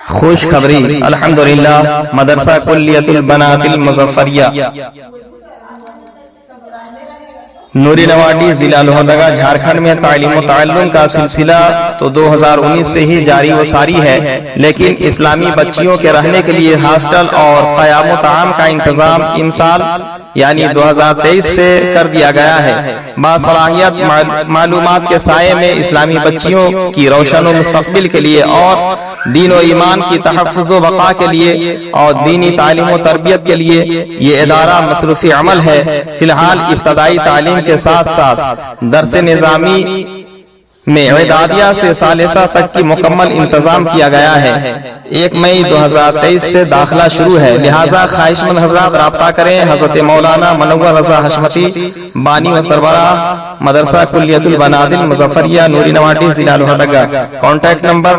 خوشخبری الحمدللہ مدرسہ کلیۃ البنات المظفریہ نوری نواڈی ضلع لوہردگا جھارکھنڈ میں تعلیم و تعلم کا سلسلہ تو 2019 سے ہی جاری و ساری ہے، لیکن اسلامی بچیوں کے رہنے کے لیے ہاسٹل اور قیام و طعام کا انتظام امسال یعنی 2023 سے کر دیا گیا ہے۔ باصلاحیت معلومات کے سائے میں اسلامی بچیوں کی روشن و مستقبل کے لیے اور دین و ایمان کی تحفظ و بقا کے لیے اور دینی تعلیم و تربیت کے لیے یہ ادارہ مصروف عمل ہے۔ فی الحال ابتدائی تعلیم کے ساتھ ساتھ درس نظامی میں اعدادیہ سے ثالثہ تک کی مکمل انتظام کیا گیا ہے۔ 1 مئی 2023 سے داخلہ شروع ہے، لہٰذا خواہش مند حضرات رابطہ کریں۔ حضرت مولانا منور رضا حشمتی بانی و سربراہ مدرسہ کلیۃ البنات المظفریہ نوری نواڈی ضلع لوہردگا۔ Contact number